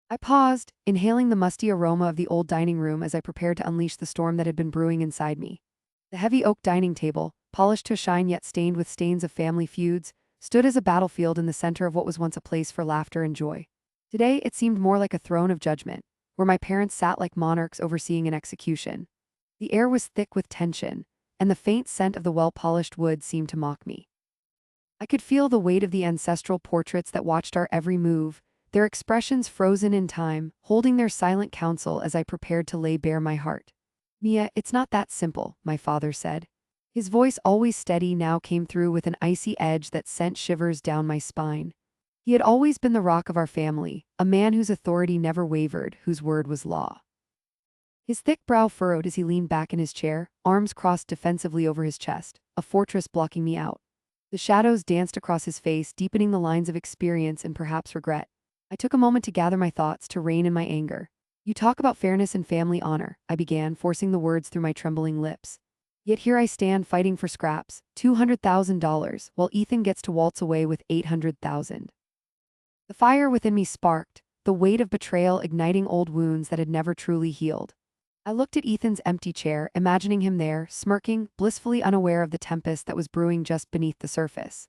I paused, inhaling the musty aroma of the old dining room as I prepared to unleash the storm that had been brewing inside me. The heavy oak dining table, polished to a shine yet stained with stains of family feuds, stood as a battlefield in the center of what was once a place for laughter and joy. Today, it seemed more like a throne of judgment, where my parents sat like monarchs overseeing an execution. The air was thick with tension, and the faint scent of the well-polished wood seemed to mock me. I could feel the weight of the ancestral portraits that watched our every move, their expressions frozen in time, holding their silent counsel as I prepared to lay bare my heart. Mia, it's not that simple, my father said. His voice, always steady, now came through with an icy edge that sent shivers down my spine. He had always been the rock of our family, a man whose authority never wavered, whose word was law. His thick brow furrowed as he leaned back in his chair, arms crossed defensively over his chest, a fortress blocking me out. The shadows danced across his face, deepening the lines of experience and perhaps regret. I took a moment to gather my thoughts, to rein in my anger. You talk about fairness and family honor, I began, forcing the words through my trembling lips. Yet here I stand fighting for scraps, $200,000, while Ethan gets to waltz away with $800,000. The fire within me sparked, the weight of betrayal igniting old wounds that had never truly healed. I looked at Ethan's empty chair, imagining him there, smirking, blissfully unaware of the tempest that was brewing just beneath the surface.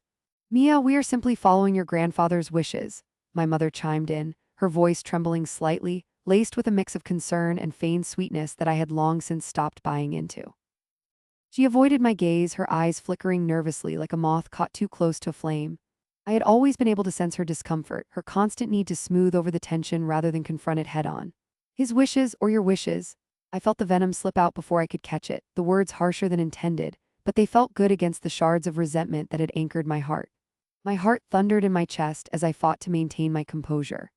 Mia, we are simply following your grandfather's wishes, my mother chimed in, her voice trembling slightly, laced with a mix of concern and feigned sweetness that I had long since stopped buying into. She avoided my gaze, her eyes flickering nervously like a moth caught too close to a flame. I had always been able to sense her discomfort, her constant need to smooth over the tension rather than confront it head-on. His wishes, or your wishes? I felt the venom slip out before I could catch it, the words harsher than intended, but they felt good against the shards of resentment that had anchored my heart. My heart thundered in my chest as I fought to maintain my composure.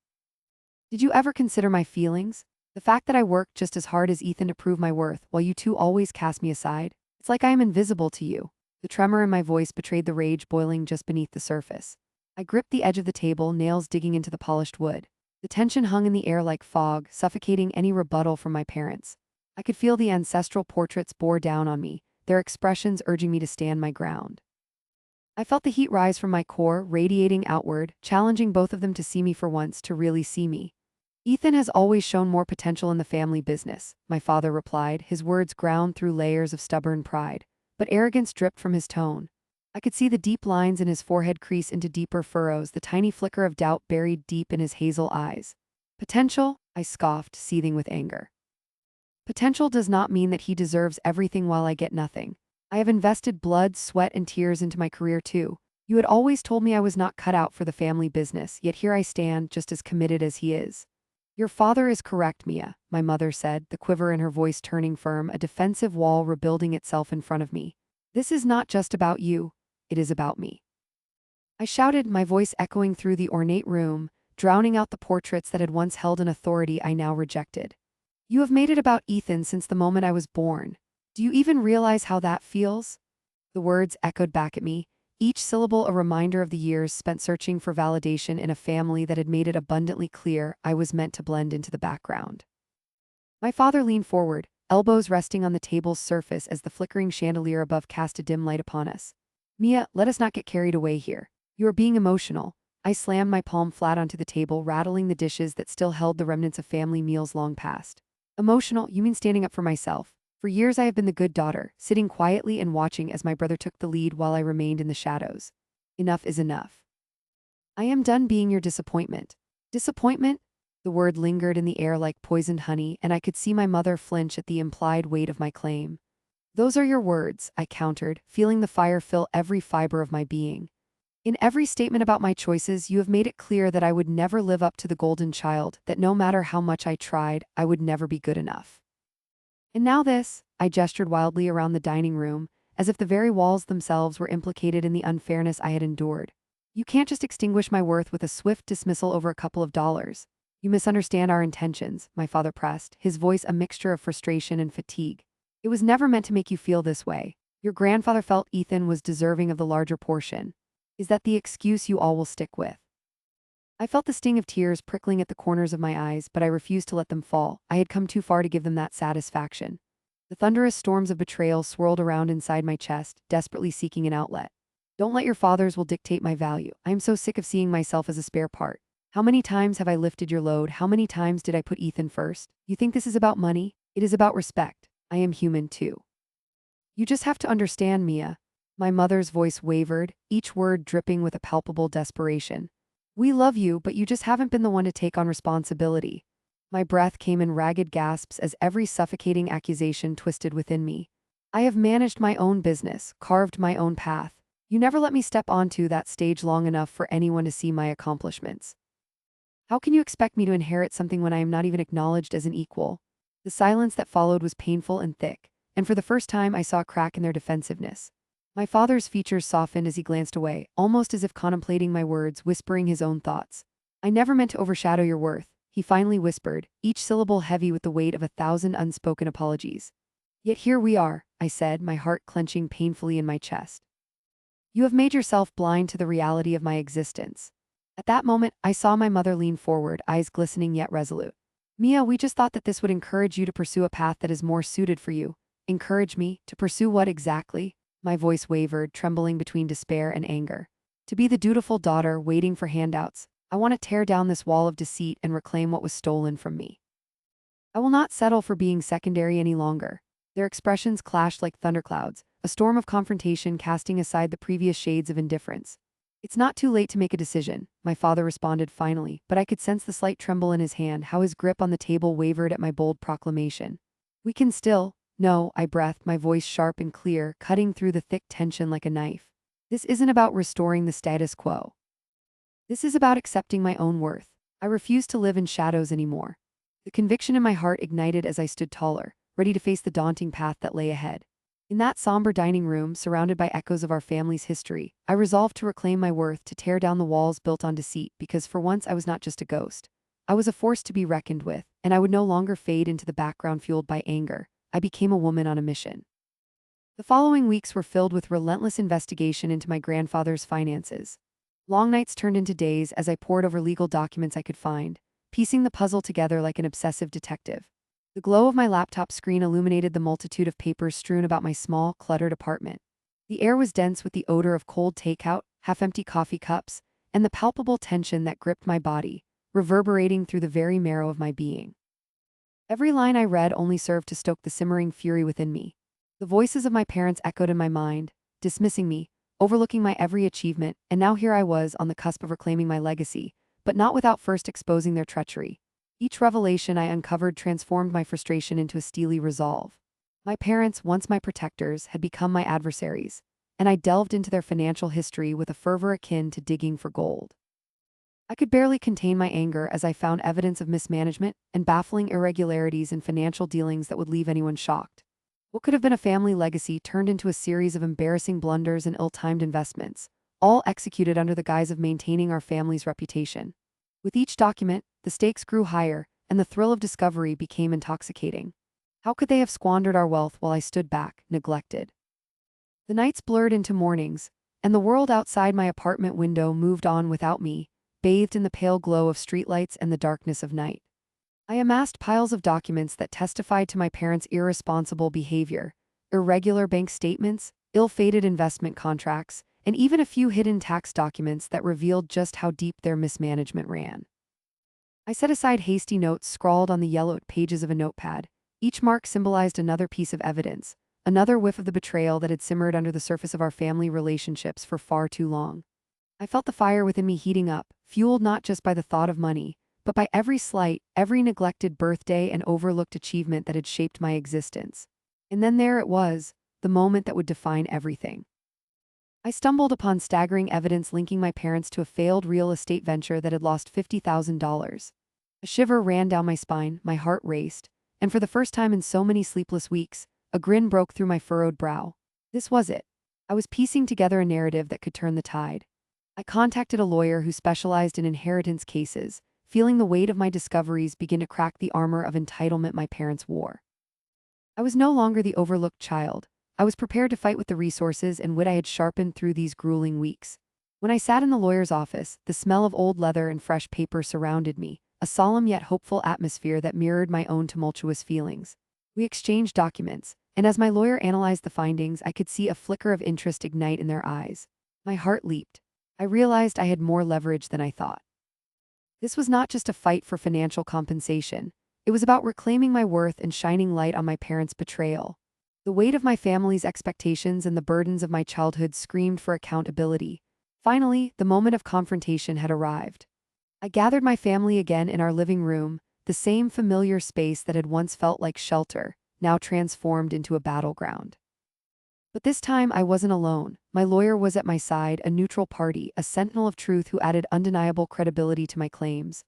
Did you ever consider my feelings? The fact that I worked just as hard as Ethan to prove my worth, while you two always cast me aside? It's like I am invisible to you. The tremor in my voice betrayed the rage boiling just beneath the surface. I gripped the edge of the table, nails digging into the polished wood. The tension hung in the air like fog, suffocating any rebuttal from my parents. I could feel the ancestral portraits bore down on me, their expressions urging me to stand my ground. I felt the heat rise from my core, radiating outward, challenging both of them to see me for once, to really see me. Ethan has always shown more potential in the family business, my father replied, his words ground through layers of stubborn pride, but arrogance dripped from his tone. I could see the deep lines in his forehead crease into deeper furrows, the tiny flicker of doubt buried deep in his hazel eyes. Potential? I scoffed, seething with anger. Potential does not mean that he deserves everything while I get nothing. I have invested blood, sweat, and tears into my career too. You had always told me I was not cut out for the family business, yet here I stand, just as committed as he is. Your father is correct, Mia, my mother said, the quiver in her voice turning firm, a defensive wall rebuilding itself in front of me. This is not just about you, it is about me. I shouted, my voice echoing through the ornate room, drowning out the portraits that had once held an authority I now rejected. You have made it about Ethan since the moment I was born. Do you even realize how that feels? The words echoed back at me, each syllable a reminder of the years spent searching for validation in a family that had made it abundantly clear I was meant to blend into the background. My father leaned forward, elbows resting on the table's surface as the flickering chandelier above cast a dim light upon us. Mia, let us not get carried away here. You are being emotional. I slammed my palm flat onto the table, rattling the dishes that still held the remnants of family meals long past. Emotional? You mean standing up for myself? For years I have been the good daughter, sitting quietly and watching as my brother took the lead while I remained in the shadows. Enough is enough. I am done being your disappointment. Disappointment? The word lingered in the air like poisoned honey, and I could see my mother flinch at the implied weight of my claim. Those are your words, I countered, feeling the fire fill every fiber of my being. In every statement about my choices, you have made it clear that I would never live up to the golden child, that no matter how much I tried, I would never be good enough. And now this, I gestured wildly around the dining room, as if the very walls themselves were implicated in the unfairness I had endured. You can't just extinguish my worth with a swift dismissal over a couple of dollars. You misunderstand our intentions, my father pressed, his voice a mixture of frustration and fatigue. It was never meant to make you feel this way. Your grandfather felt Ethan was deserving of the larger portion. Is that the excuse you all will stick with? I felt the sting of tears prickling at the corners of my eyes, but I refused to let them fall. I had come too far to give them that satisfaction. The thunderous storms of betrayal swirled around inside my chest, desperately seeking an outlet. Don't let your father's will dictate my value. I am so sick of seeing myself as a spare part. How many times have I lifted your load? How many times did I put Ethan first? You think this is about money? It is about respect. I am human too. You just have to understand, Mia. My mother's voice wavered, each word dripping with a palpable desperation. We love you, but you just haven't been the one to take on responsibility. My breath came in ragged gasps as every suffocating accusation twisted within me. I have managed my own business, carved my own path. You never let me step onto that stage long enough for anyone to see my accomplishments. How can you expect me to inherit something when I am not even acknowledged as an equal? The silence that followed was painful and thick, and for the first time I saw a crack in their defensiveness. My father's features softened as he glanced away, almost as if contemplating my words, whispering his own thoughts. I never meant to overshadow your worth, he finally whispered, each syllable heavy with the weight of 1,000 unspoken apologies. Yet here we are, I said, my heart clenching painfully in my chest. You have made yourself blind to the reality of my existence. At that moment, I saw my mother lean forward, eyes glistening yet resolute. Mia, we just thought that this would encourage you to pursue a path that is more suited for you. Encourage me? To pursue what exactly? My voice wavered, trembling between despair and anger. To be the dutiful daughter waiting for handouts. I want to tear down this wall of deceit and reclaim what was stolen from me. I will not settle for being secondary any longer. Their expressions clashed like thunderclouds, a storm of confrontation casting aside the previous shades of indifference. It's not too late to make a decision, my father responded finally, but I could sense the slight tremble in his hand, how his grip on the table wavered at my bold proclamation. We can still. No, I breathed, my voice sharp and clear, cutting through the thick tension like a knife. This isn't about restoring the status quo. This is about accepting my own worth. I refuse to live in shadows anymore. The conviction in my heart ignited as I stood taller, ready to face the daunting path that lay ahead. In that somber dining room, surrounded by echoes of our family's history, I resolved to reclaim my worth, to tear down the walls built on deceit, because for once I was not just a ghost. I was a force to be reckoned with, and I would no longer fade into the background fueled by anger. I became a woman on a mission. The following weeks were filled with relentless investigation into my grandfather's finances. Long nights turned into days as I pored over legal documents I could find, piecing the puzzle together like an obsessive detective. The glow of my laptop screen illuminated the multitude of papers strewn about my small, cluttered apartment. The air was dense with the odor of cold takeout, half-empty coffee cups, and the palpable tension that gripped my body, reverberating through the very marrow of my being. Every line I read only served to stoke the simmering fury within me. The voices of my parents echoed in my mind, dismissing me, overlooking my every achievement, and now here I was on the cusp of reclaiming my legacy, but not without first exposing their treachery. Each revelation I uncovered transformed my frustration into a steely resolve. My parents, once my protectors, had become my adversaries, and I delved into their financial history with a fervor akin to digging for gold. I could barely contain my anger as I found evidence of mismanagement and baffling irregularities in financial dealings that would leave anyone shocked. What could have been a family legacy turned into a series of embarrassing blunders and ill-timed investments, all executed under the guise of maintaining our family's reputation. With each document, the stakes grew higher, and the thrill of discovery became intoxicating. How could they have squandered our wealth while I stood back, neglected? The nights blurred into mornings, and the world outside my apartment window moved on without me, bathed in the pale glow of streetlights and the darkness of night. I amassed piles of documents that testified to my parents' irresponsible behavior, irregular bank statements, ill-fated investment contracts, and even a few hidden tax documents that revealed just how deep their mismanagement ran. I set aside hasty notes scrawled on the yellowed pages of a notepad. Each mark symbolized another piece of evidence, another whiff of the betrayal that had simmered under the surface of our family relationships for far too long. I felt the fire within me heating up, fueled not just by the thought of money, but by every slight, every neglected birthday and overlooked achievement that had shaped my existence. And then there it was, the moment that would define everything. I stumbled upon staggering evidence linking my parents to a failed real estate venture that had lost $50,000. A shiver ran down my spine, my heart raced, and for the first time in so many sleepless weeks, a grin broke through my furrowed brow. This was it. I was piecing together a narrative that could turn the tide. I contacted a lawyer who specialized in inheritance cases, feeling the weight of my discoveries begin to crack the armor of entitlement my parents wore. I was no longer the overlooked child. I was prepared to fight with the resources and wit I had sharpened through these grueling weeks. When I sat in the lawyer's office, the smell of old leather and fresh paper surrounded me, a solemn yet hopeful atmosphere that mirrored my own tumultuous feelings. We exchanged documents, and as my lawyer analyzed the findings, I could see a flicker of interest ignite in their eyes. My heart leaped. I realized I had more leverage than I thought. This was not just a fight for financial compensation. It was about reclaiming my worth and shining light on my parents' betrayal. The weight of my family's expectations and the burdens of my childhood screamed for accountability. Finally, the moment of confrontation had arrived. I gathered my family again in our living room, the same familiar space that had once felt like shelter, now transformed into a battleground. But this time I wasn't alone. My lawyer was at my side, a neutral party, a sentinel of truth who added undeniable credibility to my claims.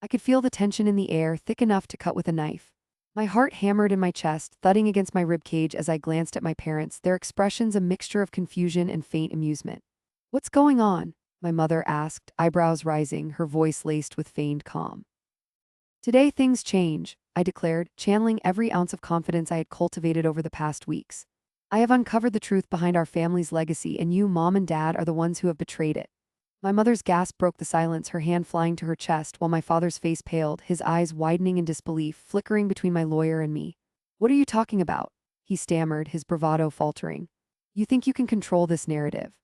I could feel the tension in the air, thick enough to cut with a knife. My heart hammered in my chest, thudding against my ribcage as I glanced at my parents, their expressions a mixture of confusion and faint amusement. "What's going on?" my mother asked, eyebrows rising, her voice laced with feigned calm. "Today things change," I declared, channeling every ounce of confidence I had cultivated over the past weeks. "I have uncovered the truth behind our family's legacy, and you, Mom and Dad, are the ones who have betrayed it." My mother's gasp broke the silence, her hand flying to her chest while my father's face paled, his eyes widening in disbelief, flickering between my lawyer and me. "What are you talking about?" he stammered, his bravado faltering. "You think you can control this narrative?"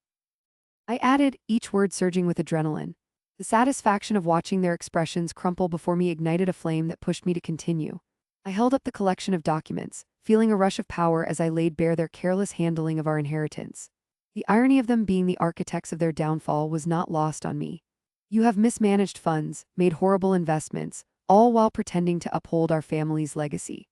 I added, each word surging with adrenaline. The satisfaction of watching their expressions crumple before me ignited a flame that pushed me to continue. I held up the collection of documents, feeling a rush of power as I laid bare their careless handling of our inheritance. The irony of them being the architects of their downfall was not lost on me. "You have mismanaged funds, made horrible investments, all while pretending to uphold our family's legacy."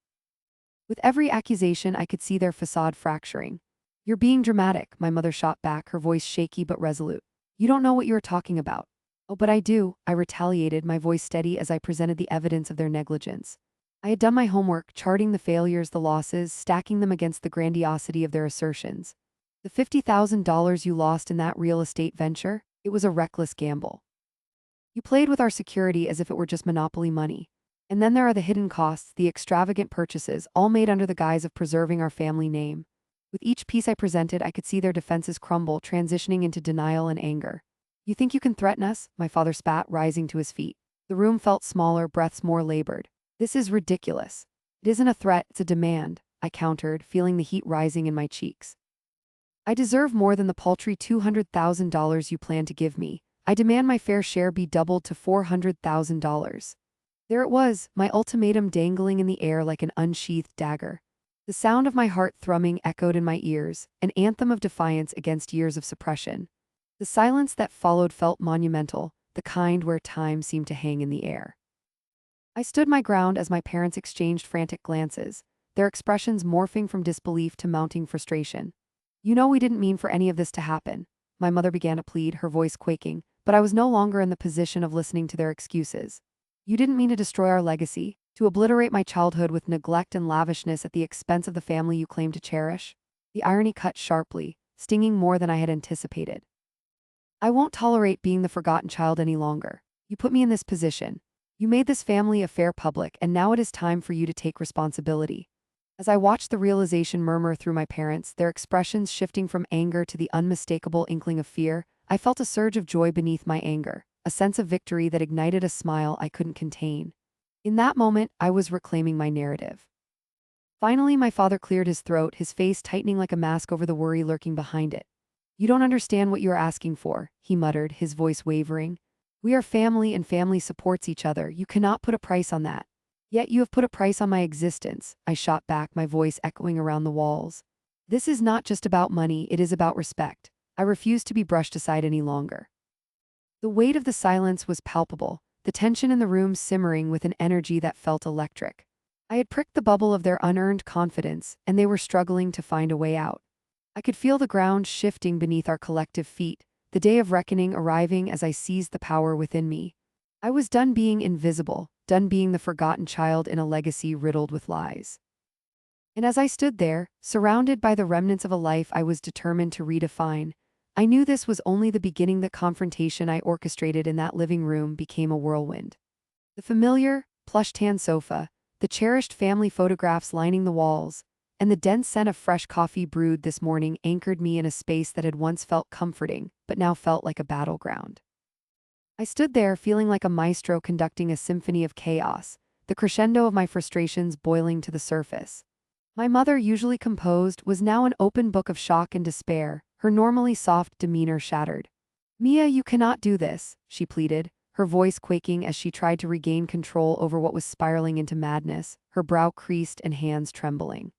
With every accusation, I could see their facade fracturing. "You're being dramatic," my mother shot back, her voice shaky but resolute. "You don't know what you are talking about." "Oh, but I do," I retaliated, my voice steady as I presented the evidence of their negligence. I had done my homework, charting the failures, the losses, stacking them against the grandiosity of their assertions. "The $50,000 you lost in that real estate venture, it was a reckless gamble. You played with our security as if it were just monopoly money. And then there are the hidden costs, the extravagant purchases, all made under the guise of preserving our family name." With each piece I presented, I could see their defenses crumble, transitioning into denial and anger. "You think you can threaten us?" my father spat, rising to his feet. The room felt smaller, breaths more labored. "This is ridiculous." "It isn't a threat, it's a demand," I countered, feeling the heat rising in my cheeks. "I deserve more than the paltry $200,000 you plan to give me. I demand my fair share be doubled to $400,000. There it was, my ultimatum dangling in the air like an unsheathed dagger. The sound of my heart thrumming echoed in my ears, an anthem of defiance against years of suppression. The silence that followed felt monumental, the kind where time seemed to hang in the air. I stood my ground as my parents exchanged frantic glances, their expressions morphing from disbelief to mounting frustration. "You know we didn't mean for any of this to happen," my mother began to plead, her voice quaking, but I was no longer in the position of listening to their excuses. "You didn't mean to destroy our legacy, to obliterate my childhood with neglect and lavishness at the expense of the family you claim to cherish." The irony cut sharply, stinging more than I had anticipated. "I won't tolerate being the forgotten child any longer. You put me in this position. You made this family affair public, and now it is time for you to take responsibility." As I watched the realization murmur through my parents, their expressions shifting from anger to the unmistakable inkling of fear, I felt a surge of joy beneath my anger, a sense of victory that ignited a smile I couldn't contain. In that moment, I was reclaiming my narrative. Finally, my father cleared his throat, his face tightening like a mask over the worry lurking behind it. "You don't understand what you are asking for," he muttered, his voice wavering. "We are family and family supports each other. You cannot put a price on that." "Yet you have put a price on my existence," I shot back, my voice echoing around the walls. "This is not just about money, it is about respect." I refused to be brushed aside any longer. The weight of the silence was palpable, the tension in the room simmering with an energy that felt electric. I had pricked the bubble of their unearned confidence, and they were struggling to find a way out. I could feel the ground shifting beneath our collective feet, the day of reckoning arriving as I seized the power within me. I was done being invisible, done being the forgotten child in a legacy riddled with lies. And as I stood there, surrounded by the remnants of a life I was determined to redefine, I knew this was only the beginning. The confrontation I orchestrated in that living room became a whirlwind. The familiar, plush-tan sofa, the cherished family photographs lining the walls, and the dense scent of fresh coffee brewed this morning anchored me in a space that had once felt comforting, but now felt like a battleground. I stood there feeling like a maestro conducting a symphony of chaos, the crescendo of my frustrations boiling to the surface. My mother, usually composed, was now an open book of shock and despair, her normally soft demeanor shattered. "Mia, you cannot do this," she pleaded, her voice quaking as she tried to regain control over what was spiraling into madness, her brow creased and hands trembling.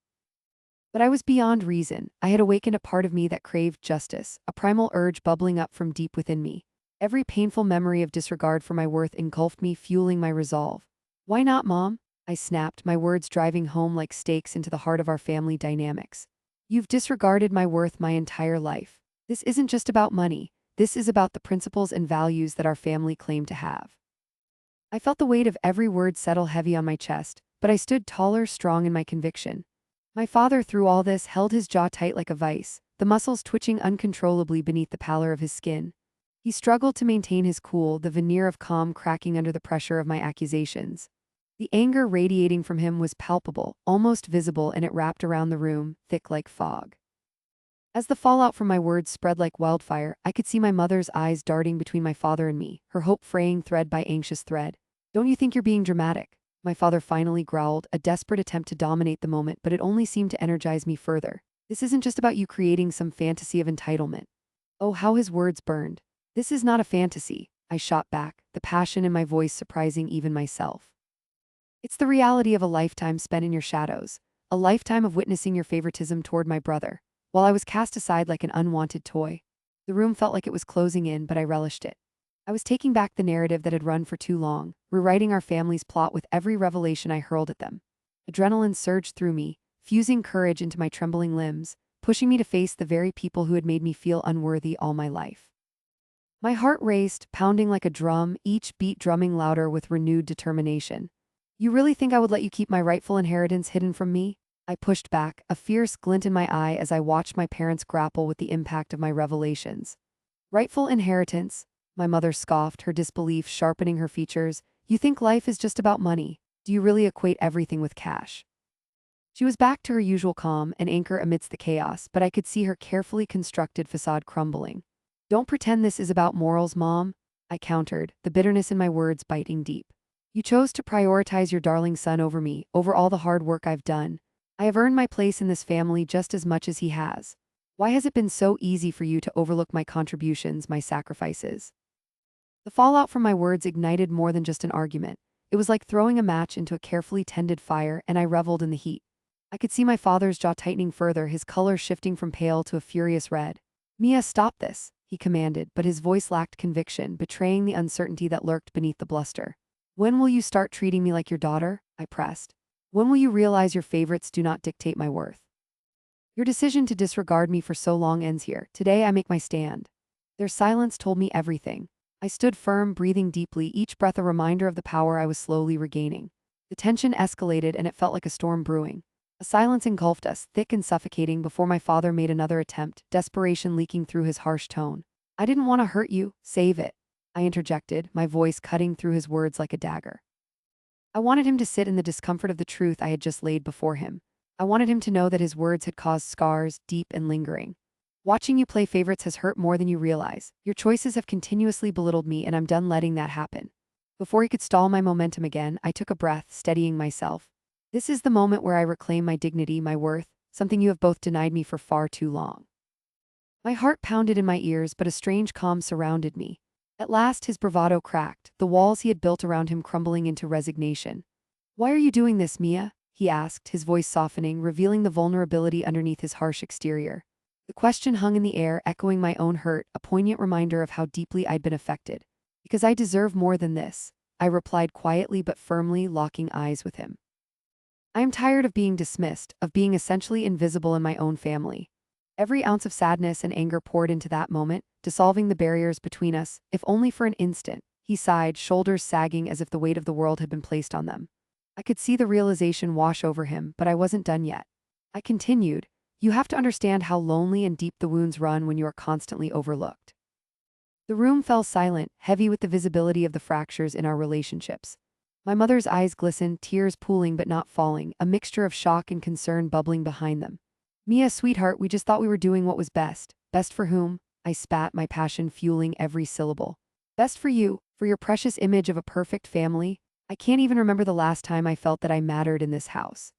But I was beyond reason. I had awakened a part of me that craved justice, a primal urge bubbling up from deep within me. Every painful memory of disregard for my worth engulfed me, fueling my resolve. "Why not, Mom?" I snapped, my words driving home like stakes into the heart of our family dynamics. "You've disregarded my worth my entire life. This isn't just about money. This is about the principles and values that our family claimed to have." I felt the weight of every word settle heavy on my chest, but I stood taller, strong in my conviction. My father, through all this, held his jaw tight like a vice, the muscles twitching uncontrollably beneath the pallor of his skin. He struggled to maintain his cool, the veneer of calm cracking under the pressure of my accusations. The anger radiating from him was palpable, almost visible, and it wrapped around the room, thick like fog. As the fallout from my words spread like wildfire, I could see my mother's eyes darting between my father and me, her hope fraying thread by anxious thread. "Don't you think you're being dramatic?" My father finally growled, a desperate attempt to dominate the moment, but it only seemed to energize me further. "This isn't just about you creating some fantasy of entitlement." Oh, how his words burned. "This is not a fantasy," I shot back, the passion in my voice surprising even myself. "It's the reality of a lifetime spent in your shadows, a lifetime of witnessing your favoritism toward my brother, while I was cast aside like an unwanted toy." The room felt like it was closing in, but I relished it. I was taking back the narrative that had run for too long, rewriting our family's plot with every revelation I hurled at them. Adrenaline surged through me, fusing courage into my trembling limbs, pushing me to face the very people who had made me feel unworthy all my life. My heart raced, pounding like a drum, each beat drumming louder with renewed determination. "You really think I would let you keep my rightful inheritance hidden from me?" I pushed back, a fierce glint in my eye as I watched my parents grapple with the impact of my revelations. "Rightful inheritance?" My mother scoffed, her disbelief sharpening her features. "You think life is just about money? Do you really equate everything with cash?" She was back to her usual calm, an anchor amidst the chaos, but I could see her carefully constructed facade crumbling. "Don't pretend this is about morals, Mom," I countered, the bitterness in my words biting deep. "You chose to prioritize your darling son over me, over all the hard work I've done. I have earned my place in this family just as much as he has. Why has it been so easy for you to overlook my contributions, my sacrifices?" The fallout from my words ignited more than just an argument. It was like throwing a match into a carefully tended fire, and I reveled in the heat. I could see my father's jaw tightening further, his color shifting from pale to a furious red. "Mia, stop this," he commanded, but his voice lacked conviction, betraying the uncertainty that lurked beneath the bluster. "When will you start treating me like your daughter?" I pressed. "When will you realize your favorites do not dictate my worth? Your decision to disregard me for so long ends here. Today I make my stand." Their silence told me everything. I stood firm, breathing deeply, each breath a reminder of the power I was slowly regaining. The tension escalated, and it felt like a storm brewing. A silence engulfed us, thick and suffocating, before my father made another attempt, desperation leaking through his harsh tone. "I didn't want to hurt you. Save it," I interjected, my voice cutting through his words like a dagger. I wanted him to sit in the discomfort of the truth I had just laid before him. I wanted him to know that his words had caused scars, deep and lingering. "Watching you play favorites has hurt more than you realize. Your choices have continuously belittled me, and I'm done letting that happen." Before he could stall my momentum again, I took a breath, steadying myself. "This is the moment where I reclaim my dignity, my worth, something you have both denied me for far too long." My heart pounded in my ears, but a strange calm surrounded me. At last his bravado cracked, the walls he had built around him crumbling into resignation. "Why are you doing this, Mia?" he asked, his voice softening, revealing the vulnerability underneath his harsh exterior. The question hung in the air, echoing my own hurt, a poignant reminder of how deeply I'd been affected. "Because I deserve more than this," I replied quietly but firmly, locking eyes with him. "I am tired of being dismissed, of being essentially invisible in my own family." Every ounce of sadness and anger poured into that moment, dissolving the barriers between us, if only for an instant. He sighed, shoulders sagging as if the weight of the world had been placed on them. I could see the realization wash over him, but I wasn't done yet. I continued, "You have to understand how lonely and deep the wounds run when you are constantly overlooked." The room fell silent, heavy with the visibility of the fractures in our relationships. My mother's eyes glistened, tears pooling but not falling, a mixture of shock and concern bubbling behind them. "Mia, sweetheart, we just thought we were doing what was best." "Best for whom?" I spat, my passion fueling every syllable. "Best for you, for your precious image of a perfect family. I can't even remember the last time I felt that I mattered in this house."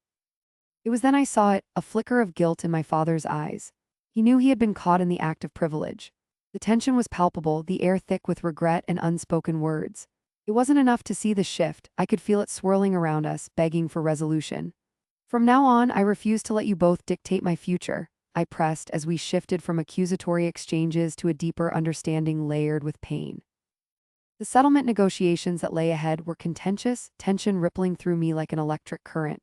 It was then I saw it, a flicker of guilt in my father's eyes. He knew he had been caught in the act of privilege. The tension was palpable, the air thick with regret and unspoken words. It wasn't enough to see the shift, I could feel it swirling around us, begging for resolution. From now on, I refuse to let you both dictate my future, I pressed as we shifted from accusatory exchanges to a deeper understanding layered with pain. The settlement negotiations that lay ahead were contentious, tension rippling through me like an electric current.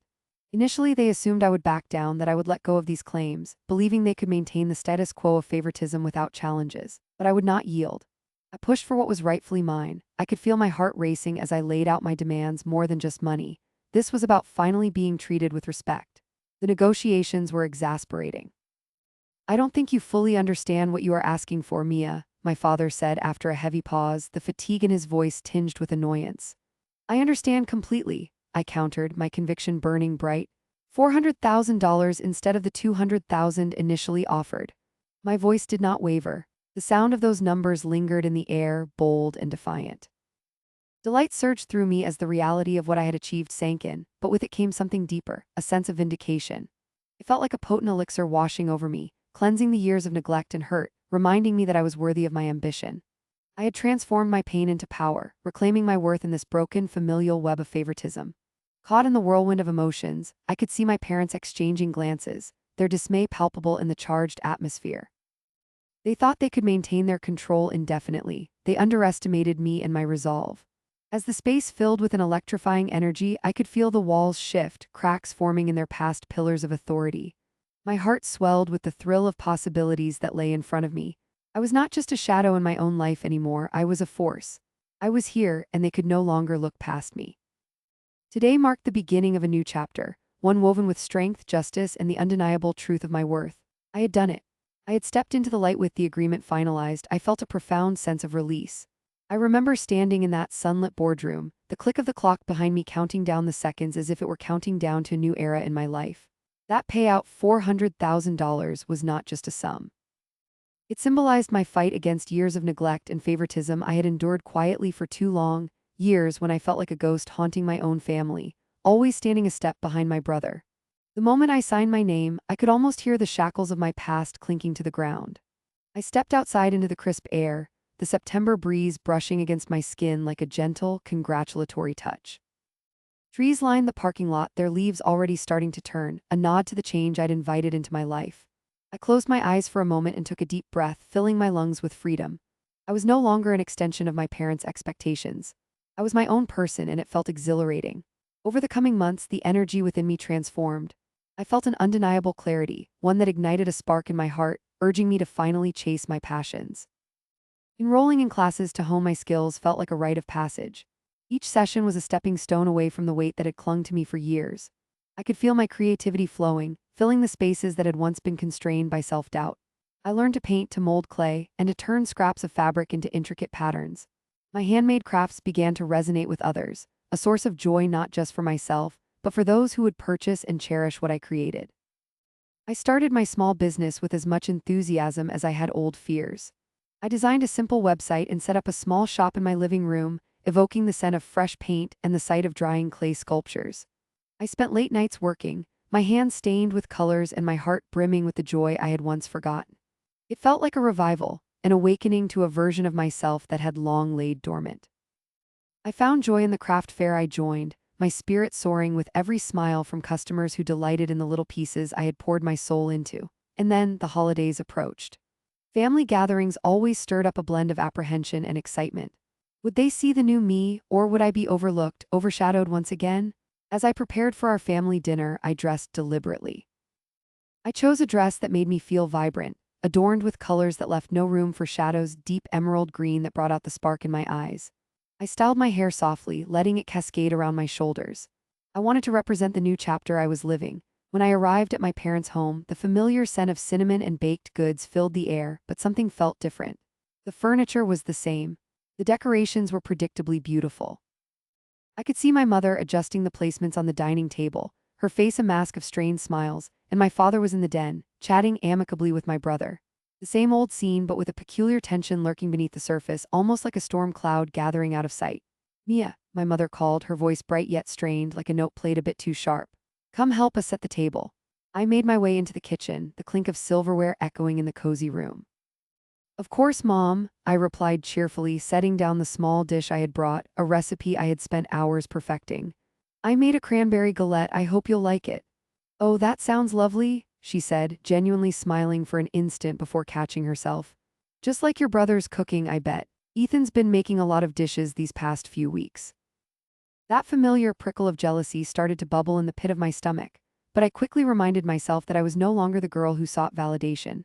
Initially, they assumed I would back down, that I would let go of these claims, believing they could maintain the status quo of favoritism without challenges. But I would not yield. I pushed for what was rightfully mine. I could feel my heart racing as I laid out my demands more than just money. This was about finally being treated with respect. The negotiations were exasperating. I don't think you fully understand what you are asking for, Mia, my father said after a heavy pause, the fatigue in his voice tinged with annoyance. I understand completely, I countered, my conviction burning bright. $400,000 instead of the $200,000 initially offered. My voice did not waver. The sound of those numbers lingered in the air, bold and defiant. Delight surged through me as the reality of what I had achieved sank in, but with it came something deeper, a sense of vindication. It felt like a potent elixir washing over me, cleansing the years of neglect and hurt, reminding me that I was worthy of my ambition. I had transformed my pain into power, reclaiming my worth in this broken, familial web of favoritism. Caught in the whirlwind of emotions, I could see my parents exchanging glances, their dismay palpable in the charged atmosphere. They thought they could maintain their control indefinitely. They underestimated me and my resolve. As the space filled with an electrifying energy, I could feel the walls shift, cracks forming in their past pillars of authority. My heart swelled with the thrill of possibilities that lay in front of me. I was not just a shadow in my own life anymore, I was a force. I was here, and they could no longer look past me. Today marked the beginning of a new chapter, one woven with strength, justice, and the undeniable truth of my worth. I had done it. I had stepped into the light. With the agreement finalized, I felt a profound sense of release. I remember standing in that sunlit boardroom, the click of the clock behind me counting down the seconds as if it were counting down to a new era in my life. That payout, $400,000, was not just a sum. It symbolized my fight against years of neglect and favoritism I had endured quietly for too long, years when I felt like a ghost haunting my own family, always standing a step behind my brother. The moment I signed my name, I could almost hear the shackles of my past clinking to the ground. I stepped outside into the crisp air, the September breeze brushing against my skin like a gentle, congratulatory touch. Trees lined the parking lot, their leaves already starting to turn, a nod to the change I'd invited into my life. I closed my eyes for a moment and took a deep breath, filling my lungs with freedom. I was no longer an extension of my parents' expectations. I was my own person, and it felt exhilarating. Over the coming months, the energy within me transformed. I felt an undeniable clarity, one that ignited a spark in my heart, urging me to finally chase my passions. Enrolling in classes to hone my skills felt like a rite of passage. Each session was a stepping stone away from the weight that had clung to me for years. I could feel my creativity flowing, filling the spaces that had once been constrained by self-doubt. I learned to paint, to mold clay, and to turn scraps of fabric into intricate patterns. My handmade crafts began to resonate with others, a source of joy not just for myself, but for those who would purchase and cherish what I created. I started my small business with as much enthusiasm as I had old fears. I designed a simple website and set up a small shop in my living room, evoking the scent of fresh paint and the sight of drying clay sculptures. I spent late nights working, my hands stained with colors and my heart brimming with the joy I had once forgotten. It felt like a revival, an awakening to a version of myself that had long laid dormant. I found joy in the craft fair I joined, my spirit soaring with every smile from customers who delighted in the little pieces I had poured my soul into. And then the holidays approached. Family gatherings always stirred up a blend of apprehension and excitement. Would they see the new me, or would I be overlooked, overshadowed once again? As I prepared for our family dinner, I dressed deliberately. I chose a dress that made me feel vibrant, adorned with colors that left no room for shadows, deep emerald green that brought out the spark in my eyes. I styled my hair softly, letting it cascade around my shoulders. I wanted to represent the new chapter I was living. When I arrived at my parents' home, the familiar scent of cinnamon and baked goods filled the air, but something felt different. The furniture was the same. The decorations were predictably beautiful. I could see my mother adjusting the placements on the dining table, her face a mask of strained smiles, and my father was in the den, chatting amicably with my brother. The same old scene, but with a peculiar tension lurking beneath the surface, almost like a storm cloud gathering out of sight. "Mia," my mother called, her voice bright yet strained, like a note played a bit too sharp. "Come help us set the table." I made my way into the kitchen, the clink of silverware echoing in the cozy room. Of course, Mom, I replied cheerfully, setting down the small dish I had brought, a recipe I had spent hours perfecting. I made a cranberry galette, I hope you'll like it. Oh, that sounds lovely, she said, genuinely smiling for an instant before catching herself. Just like your brother's cooking, I bet. Ethan's been making a lot of dishes these past few weeks. That familiar prickle of jealousy started to bubble in the pit of my stomach, but I quickly reminded myself that I was no longer the girl who sought validation.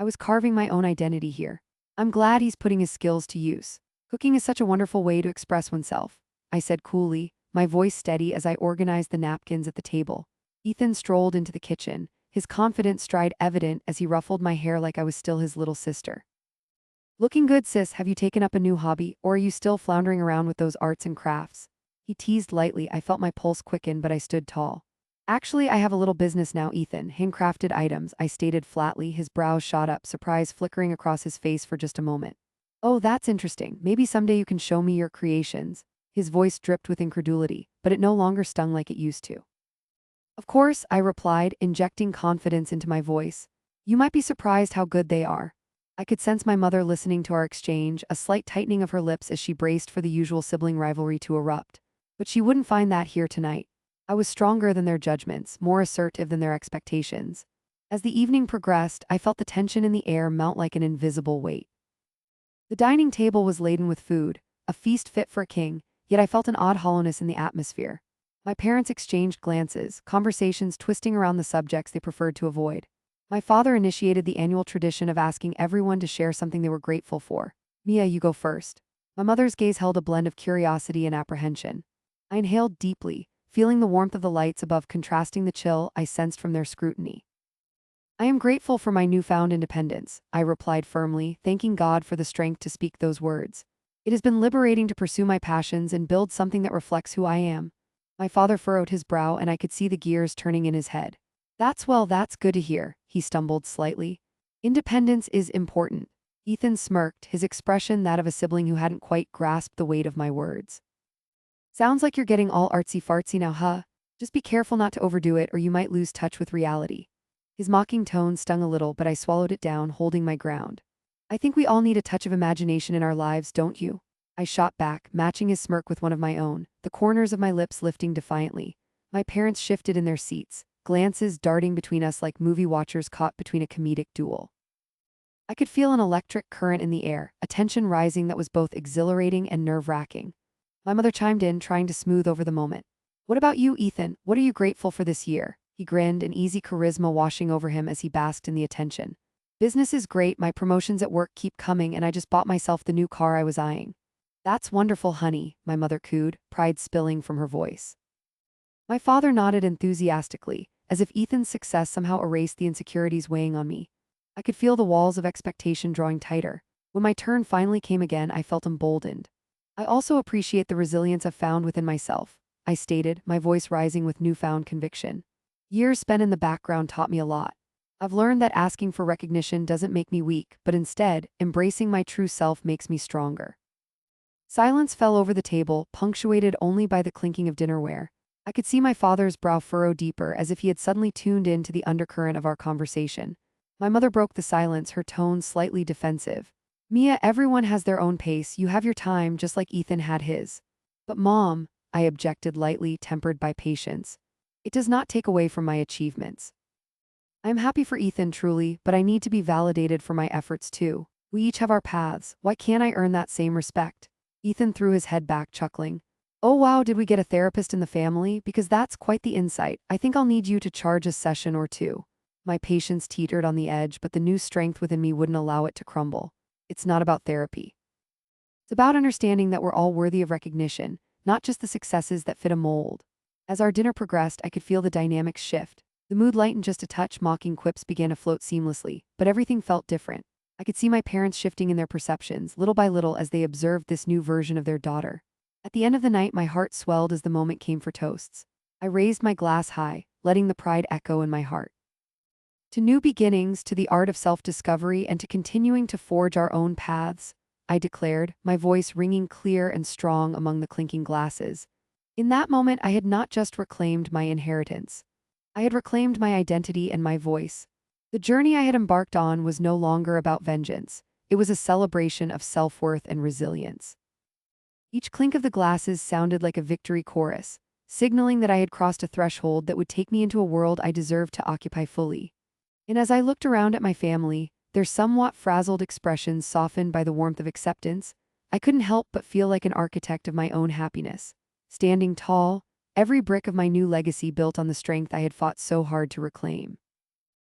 I was carving my own identity here. I'm glad he's putting his skills to use. Cooking is such a wonderful way to express oneself, I said coolly, my voice steady as I organized the napkins at the table. Ethan strolled into the kitchen, his confident stride evident as he ruffled my hair like I was still his little sister. Looking good, sis. Have you taken up a new hobby, or are you still floundering around with those arts and crafts? He teased lightly. I felt my pulse quicken, but I stood tall. Actually, I have a little business now, Ethan. Handcrafted items, I stated flatly, his brows shot up, surprise flickering across his face for just a moment. Oh, that's interesting. Maybe someday you can show me your creations. His voice dripped with incredulity, but it no longer stung like it used to. Of course, I replied, injecting confidence into my voice. You might be surprised how good they are. I could sense my mother listening to our exchange, a slight tightening of her lips as she braced for the usual sibling rivalry to erupt. But she wouldn't find that here tonight. I was stronger than their judgments, more assertive than their expectations. As the evening progressed, I felt the tension in the air mount like an invisible weight. The dining table was laden with food, a feast fit for a king, yet I felt an odd hollowness in the atmosphere. My parents exchanged glances, conversations twisting around the subjects they preferred to avoid. My father initiated the annual tradition of asking everyone to share something they were grateful for. Mia, you go first. My mother's gaze held a blend of curiosity and apprehension. I inhaled deeply, feeling the warmth of the lights above contrasting the chill I sensed from their scrutiny. I am grateful for my newfound independence, I replied firmly, thanking God for the strength to speak those words. It has been liberating to pursue my passions and build something that reflects who I am. My father furrowed his brow and I could see the gears turning in his head. That's good to hear, he stumbled slightly. Independence is important. Ethan smirked, his expression that of a sibling who hadn't quite grasped the weight of my words. Sounds like you're getting all artsy-fartsy now, huh? Just be careful not to overdo it or you might lose touch with reality. His mocking tone stung a little, but I swallowed it down, holding my ground. I think we all need a touch of imagination in our lives, don't you? I shot back, matching his smirk with one of my own, the corners of my lips lifting defiantly. My parents shifted in their seats, glances darting between us like movie watchers caught between a comedic duel. I could feel an electric current in the air, a tension rising that was both exhilarating and nerve-wracking. My mother chimed in, trying to smooth over the moment. What about you, Ethan? What are you grateful for this year? He grinned, an easy charisma washing over him as he basked in the attention. Business is great, my promotions at work keep coming, and I just bought myself the new car I was eyeing. That's wonderful, honey, my mother cooed, pride spilling from her voice. My father nodded enthusiastically, as if Ethan's success somehow erased the insecurities weighing on me. I could feel the walls of expectation drawing tighter. When my turn finally came again, I felt emboldened. I also appreciate the resilience I've found within myself, I stated, my voice rising with newfound conviction. Years spent in the background taught me a lot. I've learned that asking for recognition doesn't make me weak, but instead, embracing my true self makes me stronger. Silence fell over the table, punctuated only by the clinking of dinnerware. I could see my father's brow furrow deeper, as if he had suddenly tuned in to the undercurrent of our conversation. My mother broke the silence, her tone slightly defensive. Mia, everyone has their own pace, you have your time just like Ethan had his. But Mom, I objected lightly, tempered by patience. It does not take away from my achievements. I am happy for Ethan, truly, but I need to be validated for my efforts too. We each have our paths, why can't I earn that same respect? Ethan threw his head back, chuckling. Oh wow, did we get a therapist in the family? Because that's quite the insight. I think I'll need you to charge a session or two. My patience teetered on the edge, but the new strength within me wouldn't allow it to crumble. It's not about therapy. It's about understanding that we're all worthy of recognition, not just the successes that fit a mold. As our dinner progressed, I could feel the dynamics shift. The mood lightened just a touch, mocking quips began to float seamlessly, but everything felt different. I could see my parents shifting in their perceptions, little by little as they observed this new version of their daughter. At the end of the night, my heart swelled as the moment came for toasts. I raised my glass high, letting the pride echo in my heart. To new beginnings, to the art of self-discovery, and to continuing to forge our own paths, I declared, my voice ringing clear and strong among the clinking glasses. In that moment, I had not just reclaimed my inheritance. I had reclaimed my identity and my voice. The journey I had embarked on was no longer about vengeance. It was a celebration of self-worth and resilience. Each clink of the glasses sounded like a victory chorus, signaling that I had crossed a threshold that would take me into a world I deserved to occupy fully. And as I looked around at my family, their somewhat frazzled expressions softened by the warmth of acceptance, I couldn't help but feel like an architect of my own happiness. Standing tall, every brick of my new legacy built on the strength I had fought so hard to reclaim.